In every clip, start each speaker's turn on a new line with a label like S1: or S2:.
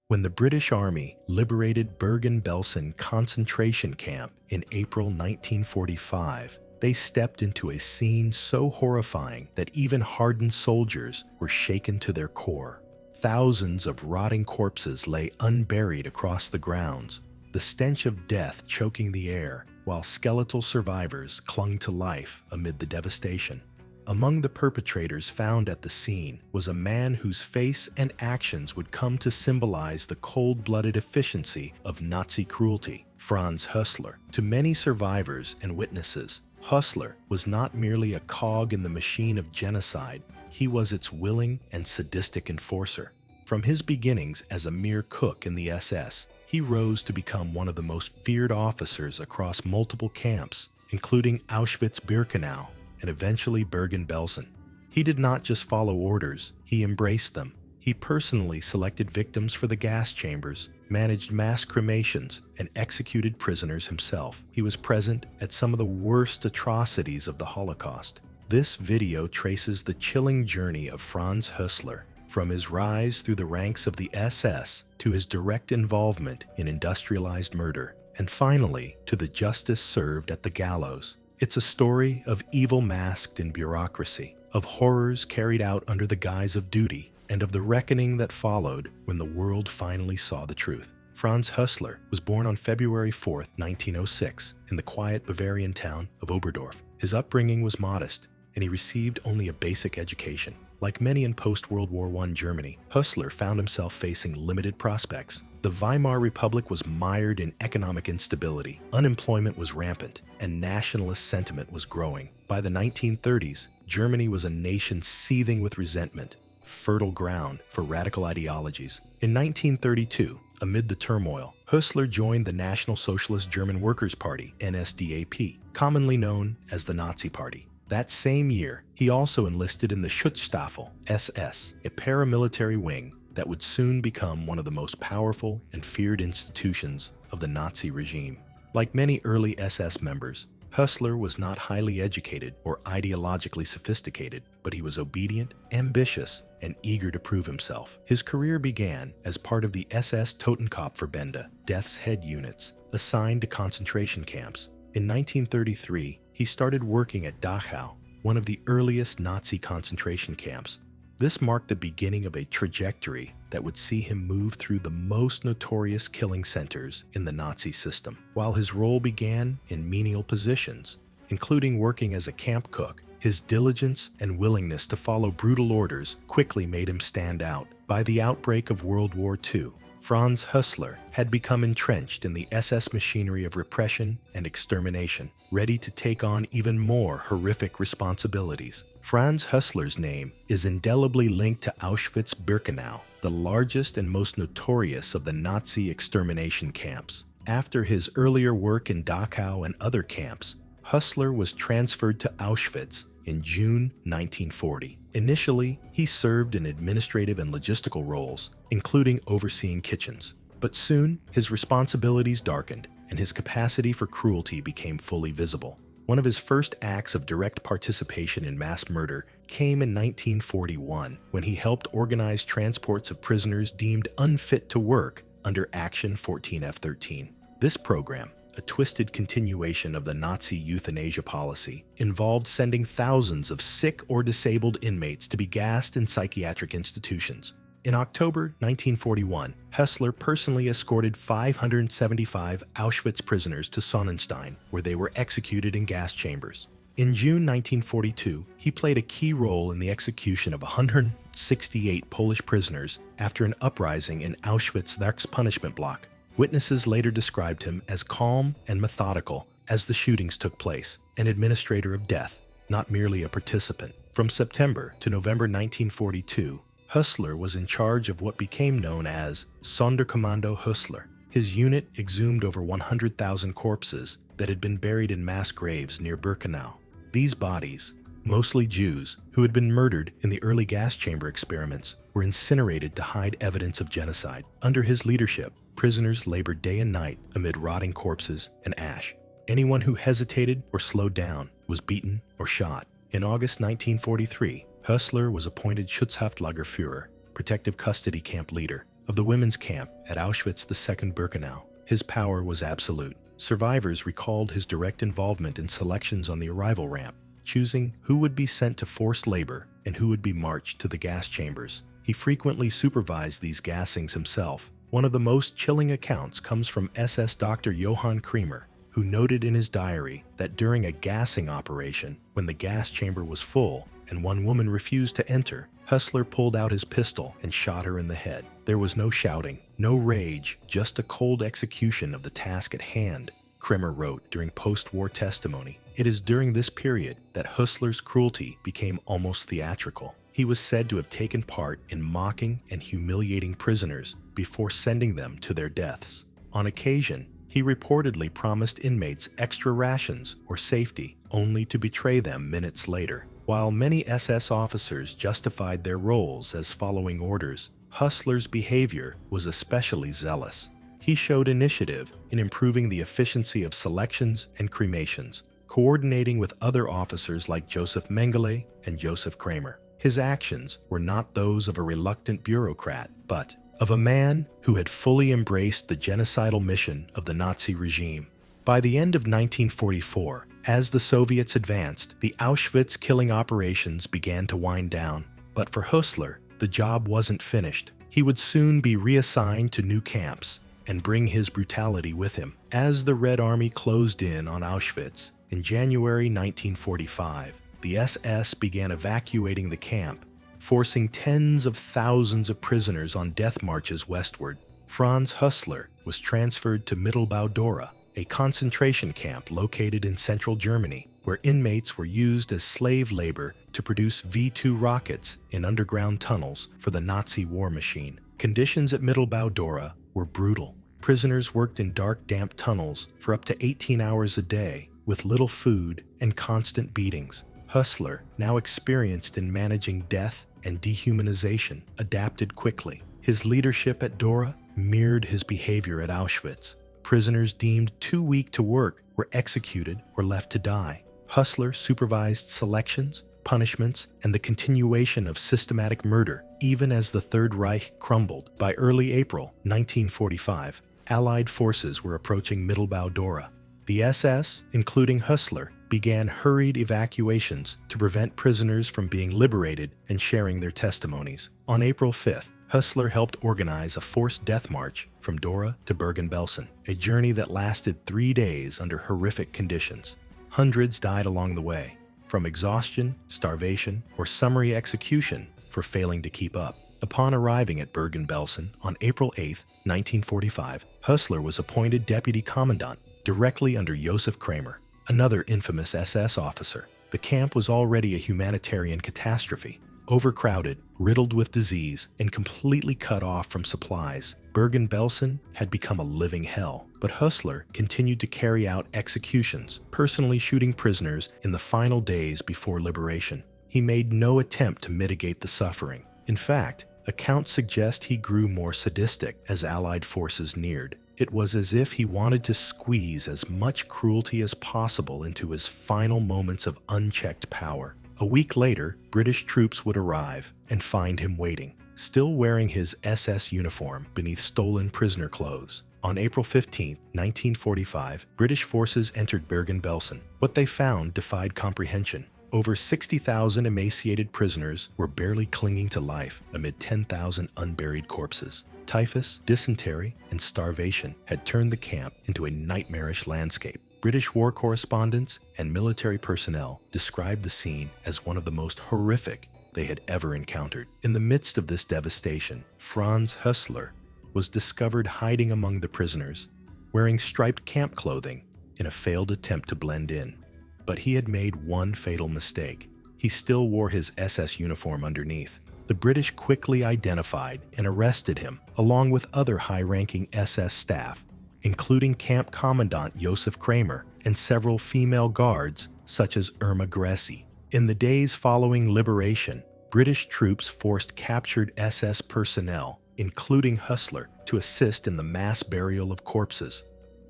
S1: When the British Army liberated Bergen-Belsen concentration camp in April 1945, they stepped into a scene so horrifying that even hardened soldiers were shaken to their core. Thousands of rotting corpses lay unburied across the grounds, the stench of death choking the air, while skeletal survivors clung to life amid the devastation. Among the perpetrators found at the scene was a man whose face and actions would come to symbolize the cold-blooded efficiency of Nazi cruelty, Franz Hössler. To many survivors and witnesses, Hössler was not merely a cog in the machine of genocide, he was its willing and sadistic enforcer. From his beginnings as a mere cook in the SS, he rose to become one of the most feared officers across multiple camps, including Auschwitz-Birkenau and eventually Bergen-Belsen. He did not just follow orders, he embraced them. He personally selected victims for the gas chambers, managed mass cremations, and executed prisoners himself. He was present at some of the worst atrocities of the Holocaust. This video traces the chilling journey of Franz Hössler, from his rise through the ranks of the SS to his direct involvement in industrialized murder, and finally to the justice served at the gallows. It's a story of evil masked in bureaucracy, of horrors carried out under the guise of duty, and of the reckoning that followed when the world finally saw the truth. Franz Hössler was born on February 4, 1906, in the quiet Bavarian town of Oberdorf. His upbringing was modest, and he received only a basic education. Like many in post-World War I Germany, Hössler found himself facing limited prospects. The Weimar Republic was mired in economic instability, unemployment was rampant, and nationalist sentiment was growing. By the 1930s, Germany was a nation seething with resentment, fertile ground for radical ideologies. In 1932, amid the turmoil, Hössler joined the National Socialist German Workers' Party, NSDAP, commonly known as the Nazi Party. That same year, he also enlisted in the Schutzstaffel, SS, a paramilitary wing that would soon become one of the most powerful and feared institutions of the Nazi regime. Like many early SS members, Hössler was not highly educated or ideologically sophisticated, but he was obedient, ambitious, and eager to prove himself. His career began as part of the SS Totenkopfverbände, Death's Head units, assigned to concentration camps. In 1933, he started working at Dachau, one of the earliest Nazi concentration camps. This marked the beginning of a trajectory that would see him move through the most notorious killing centers in the Nazi system. While his role began in menial positions, including working as a camp cook, his diligence and willingness to follow brutal orders quickly made him stand out. By the outbreak of World War II, Franz Hössler had become entrenched in the SS machinery of repression and extermination, ready to take on even more horrific responsibilities. Franz Hössler's name is indelibly linked to Auschwitz-Birkenau, the largest and most notorious of the Nazi extermination camps. After his earlier work in Dachau and other camps, Hössler was transferred to Auschwitz in June 1940. Initially, he served in administrative and logistical roles, including overseeing kitchens. But soon, his responsibilities darkened, and his capacity for cruelty became fully visible. One of his first acts of direct participation in mass murder came in 1941, when he helped organize transports of prisoners deemed unfit to work under Action 14F13. This program, a twisted continuation of the Nazi euthanasia policy, involved sending thousands of sick or disabled inmates to be gassed in psychiatric institutions. In October 1941, Hössler personally escorted 575 Auschwitz prisoners to Sonnenstein, where they were executed in gas chambers. In June 1942, he played a key role in the execution of 168 Polish prisoners after an uprising in Auschwitz's Werkspunishment block. Witnesses later described him as calm and methodical as the shootings took place, an administrator of death, not merely a participant. From September to November 1942, Hössler was in charge of what became known as Sonderkommando Hössler. His unit exhumed over 100,000 corpses that had been buried in mass graves near Birkenau. These bodies, mostly Jews who had been murdered in the early gas chamber experiments, were incinerated to hide evidence of genocide. Under his leadership, prisoners labored day and night amid rotting corpses and ash. Anyone who hesitated or slowed down was beaten or shot. In August 1943, Hössler was appointed Schutzhaftlagerführer, protective custody camp leader. of the women's camp at Auschwitz II Birkenau. His power was absolute. Survivors recalled his direct involvement in selections on the arrival ramp, choosing who would be sent to forced labor and who would be marched to the gas chambers. He frequently supervised these gassings himself. One of the most chilling accounts comes from SS Dr. Johann Kremer, who noted in his diary that during a gassing operation, when the gas chamber was full and one woman refused to enter, Hössler pulled out his pistol and shot her in the head. There was no shouting, no rage, just a cold execution of the task at hand, Kremer wrote during post-war testimony. It is during this period that Hössler's cruelty became almost theatrical. He was said to have taken part in mocking and humiliating prisoners before sending them to their deaths. On occasion, he reportedly promised inmates extra rations or safety, only to betray them minutes later. While many SS officers justified their roles as following orders, Hössler's behavior was especially zealous. He showed initiative in improving the efficiency of selections and cremations, coordinating with other officers like Joseph Mengele and Joseph Kramer. His actions were not those of a reluctant bureaucrat, but of a man who had fully embraced the genocidal mission of the Nazi regime. By the end of 1944, as the Soviets advanced, the Auschwitz killing operations began to wind down. But for Hössler, the job wasn't finished. He would soon be reassigned to new camps and bring his brutality with him. As the Red Army closed in on Auschwitz in January 1945, the SS began evacuating the camp, forcing tens of thousands of prisoners on death marches westward. Franz Hössler was transferred to Mittelbau, Dora, a concentration camp located in central Germany, where inmates were used as slave labor to produce V-2 rockets in underground tunnels for the Nazi war machine. Conditions at Mittelbau, Dora were brutal. Prisoners worked in dark, damp tunnels for up to 18 hours a day, with little food and constant beatings. Hössler, now experienced in managing death and dehumanization, adapted quickly. His leadership at Dora mirrored his behavior at Auschwitz. Prisoners deemed too weak to work were executed or left to die. Hössler supervised selections, punishments, and the continuation of systematic murder, even as the Third Reich crumbled. By early April 1945, Allied forces were approaching Mittelbau, Dora. The SS, including Hössler, began hurried evacuations to prevent prisoners from being liberated and sharing their testimonies. On April 5th, Hössler helped organize a forced death march from Dora to Bergen-Belsen, a journey that lasted 3 days under horrific conditions. Hundreds died along the way, from exhaustion, starvation, or summary execution for failing to keep up. Upon arriving at Bergen-Belsen on April 8, 1945, Hössler was appointed deputy commandant directly under Joseph Kramer, another infamous SS officer. The camp was already a humanitarian catastrophe. Overcrowded, riddled with disease, and completely cut off from supplies, Bergen-Belsen had become a living hell. But Hössler continued to carry out executions, personally shooting prisoners in the final days before liberation. He made no attempt to mitigate the suffering. In fact, accounts suggest he grew more sadistic as Allied forces neared. It was as if he wanted to squeeze as much cruelty as possible into his final moments of unchecked power. A week later, British troops would arrive and find him waiting, still wearing his SS uniform beneath stolen prisoner clothes. On April 15, 1945, British forces entered Bergen-Belsen. What they found defied comprehension. Over 60,000 emaciated prisoners were barely clinging to life amid 10,000 unburied corpses. Typhus, dysentery, and starvation had turned the camp into a nightmarish landscape. British war correspondents and military personnel described the scene as one of the most horrific they had ever encountered. In the midst of this devastation, Franz Hössler was discovered hiding among the prisoners, wearing striped camp clothing in a failed attempt to blend in. But he had made one fatal mistake. He still wore his SS uniform underneath. The British quickly identified and arrested him, along with other high-ranking SS staff, including Camp Commandant Joseph Kramer and several female guards such as Irma Gressy. In the days following liberation, British troops forced captured SS personnel, including Hössler, to assist in the mass burial of corpses.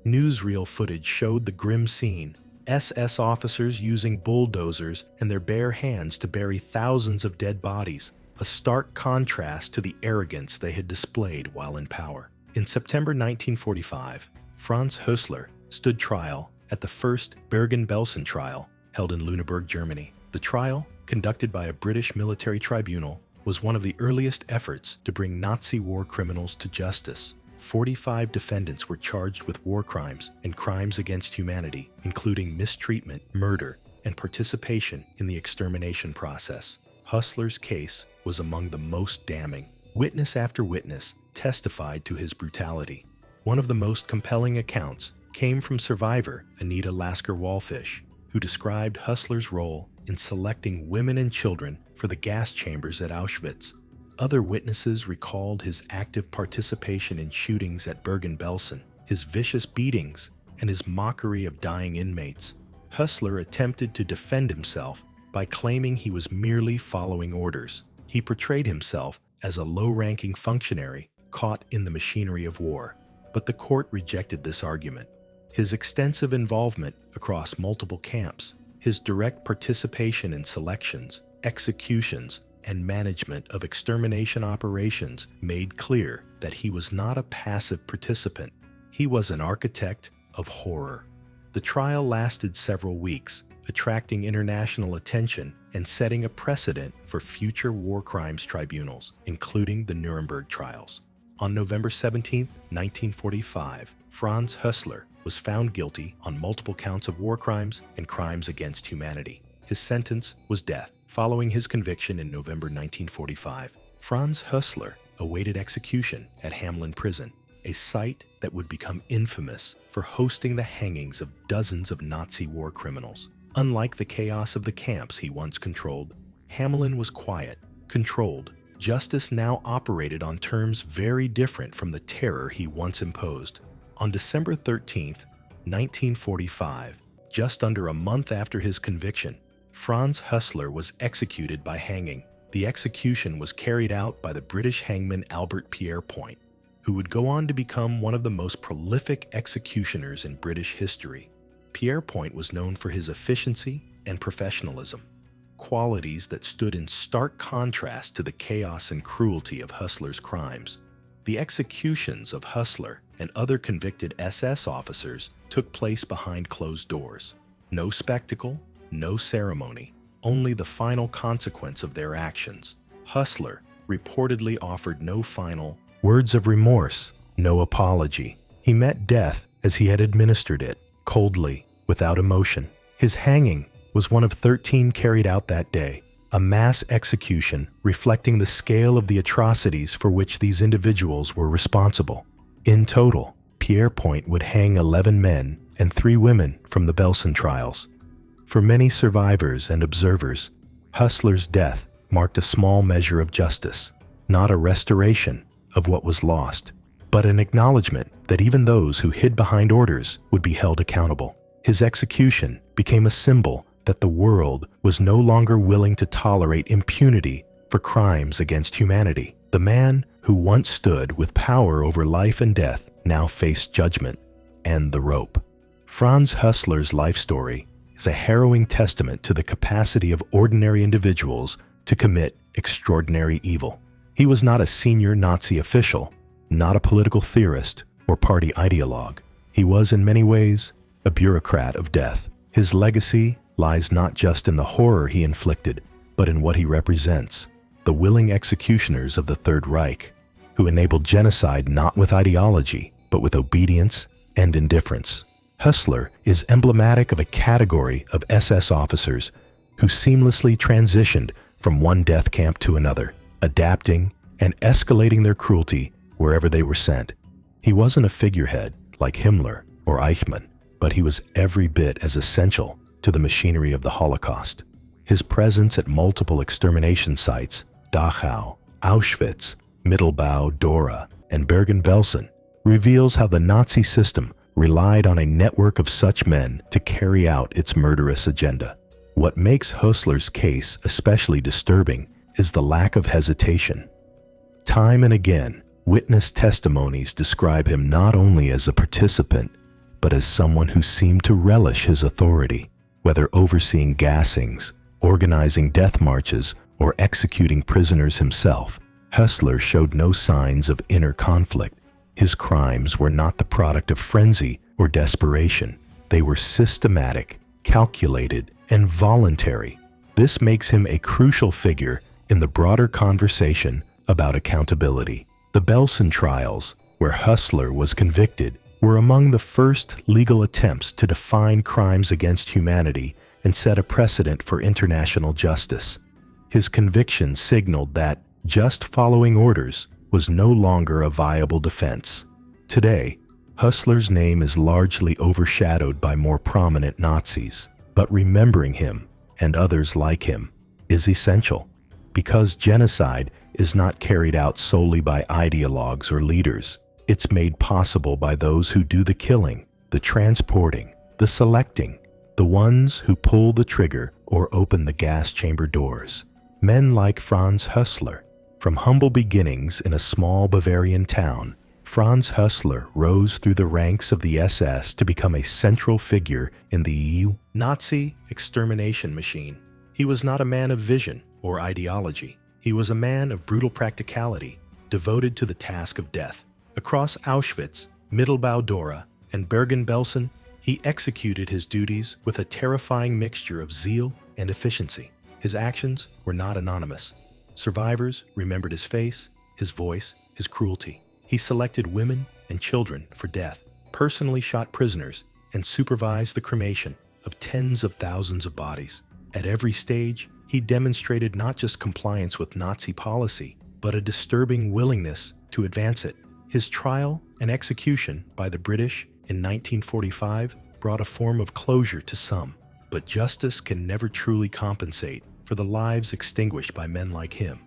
S1: Newsreel footage showed the grim scene, SS officers using bulldozers and their bare hands to bury thousands of dead bodies. a stark contrast to the arrogance they had displayed while in power. In September 1945, Franz Hössler stood trial at the first Bergen-Belsen trial held in Lüneburg, Germany. The trial, conducted by a British military tribunal, was one of the earliest efforts to bring Nazi war criminals to justice. 45 defendants were charged with war crimes and crimes against humanity, including mistreatment, murder, and participation in the extermination process. Hössler's case was among the most damning. Witness after witness testified to his brutality. One of the most compelling accounts came from survivor Anita Lasker-Wallfish, who described Hössler's role in selecting women and children for the gas chambers at Auschwitz. Other witnesses recalled his active participation in shootings at Bergen-Belsen, his vicious beatings, and his mockery of dying inmates. Hössler attempted to defend himself by claiming he was merely following orders. He portrayed himself as a low-ranking functionary caught in the machinery of war, but the court rejected this argument. His extensive involvement across multiple camps, his direct participation in selections, executions, and management of extermination operations made clear that he was not a passive participant. He was an architect of horror. The trial lasted several weeks, attracting international attention and setting a precedent for future war crimes tribunals, including the Nuremberg trials. On November 17, 1945, Franz Hössler was found guilty on multiple counts of war crimes and crimes against humanity. His sentence was death. Following his conviction in November 1945, Franz Hössler awaited execution at Hamelin Prison, a site that would become infamous for hosting the hangings of dozens of Nazi war criminals. Unlike the chaos of the camps he once controlled, Hamelin was quiet, controlled. Justice now operated on terms very different from the terror he once imposed. On December 13, 1945, just under a month after his conviction, Franz Hössler was executed by hanging. The execution was carried out by the British hangman Albert Pierrepoint, who would go on to become one of the most prolific executioners in British history. Pierrepoint was known for his efficiency and professionalism, qualities that stood in stark contrast to the chaos and cruelty of Hössler's crimes. The executions of Hössler and other convicted SS officers took place behind closed doors. No spectacle, no ceremony, only the final consequence of their actions. Hössler reportedly offered no final words of remorse, no apology. He met death as he had administered it, coldly, without emotion. His hanging was one of 13 carried out that day, a mass execution reflecting the scale of the atrocities for which these individuals were responsible. In total, Pierrepoint would hang 11 men and 3 women from the Belsen trials. For many survivors and observers, Hössler's death marked a small measure of justice, not a restoration of what was lost, but an acknowledgement that even those who hid behind orders would be held accountable. His execution became a symbol that the world was no longer willing to tolerate impunity for crimes against humanity. The man who once stood with power over life and death now faced judgment and the rope. Franz Hössler's life story is a harrowing testament to the capacity of ordinary individuals to commit extraordinary evil. He was not a senior Nazi official, not a political theorist or party ideologue. He was in many ways a bureaucrat of death. His legacy lies not just in the horror he inflicted, but in what he represents, the willing executioners of the Third Reich, who enabled genocide not with ideology, but with obedience and indifference. Hössler is emblematic of a category of SS officers who seamlessly transitioned from one death camp to another, adapting and escalating their cruelty wherever they were sent. He wasn't a figurehead like Himmler or Eichmann, but he was every bit as essential to the machinery of the Holocaust. His presence at multiple extermination sites, Dachau, Auschwitz, Mittelbau, Dora, and Bergen-Belsen, reveals how the Nazi system relied on a network of such men to carry out its murderous agenda. What makes Hössler's case especially disturbing is the lack of hesitation. Time and again, witness testimonies describe him not only as a participant, but as someone who seemed to relish his authority, whether overseeing gassings, organizing death marches, or executing prisoners himself, Hössler showed no signs of inner conflict. His crimes were not the product of frenzy or desperation. They were systematic, calculated, and voluntary. This makes him a crucial figure in the broader conversation about accountability. The Belsen trials, where Hössler was convicted, were among the first legal attempts to define crimes against humanity and set a precedent for international justice. His conviction signaled that just following orders was no longer a viable defense. Today, Hössler's name is largely overshadowed by more prominent Nazis, but remembering him and others like him is essential, because genocide is not carried out solely by ideologues or leaders. It's made possible by those who do the killing, the transporting, the selecting, the ones who pull the trigger or open the gas chamber doors. Men like Franz Hössler. From humble beginnings in a small Bavarian town, Franz Hössler rose through the ranks of the SS to become a central figure in the EU Nazi extermination machine. He was not a man of vision or ideology. He was a man of brutal practicality, devoted to the task of death. Across Auschwitz, Mittelbau, Dora, and Bergen-Belsen, he executed his duties with a terrifying mixture of zeal and efficiency. His actions were not anonymous. Survivors remembered his face, his voice, his cruelty. He selected women and children for death, personally shot prisoners, and supervised the cremation of tens of thousands of bodies. At every stage, he demonstrated not just compliance with Nazi policy, but a disturbing willingness to advance it. His trial and execution by the British in 1945 brought a form of closure to some, but justice can never truly compensate for the lives extinguished by men like him.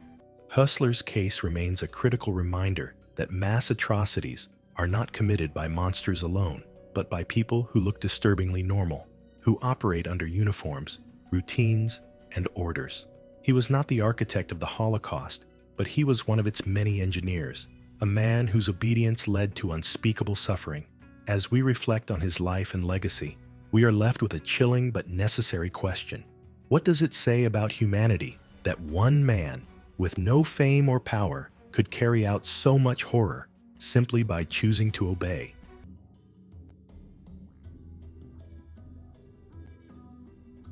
S1: Hössler's case remains a critical reminder that mass atrocities are not committed by monsters alone, but by people who look disturbingly normal, who operate under uniforms, routines, and orders. He was not the architect of the Holocaust, but he was one of its many engineers, a man whose obedience led to unspeakable suffering. As we reflect on his life and legacy, we are left with a chilling but necessary question. What does it say about humanity that one man, with no fame or power, could carry out so much horror simply by choosing to obey?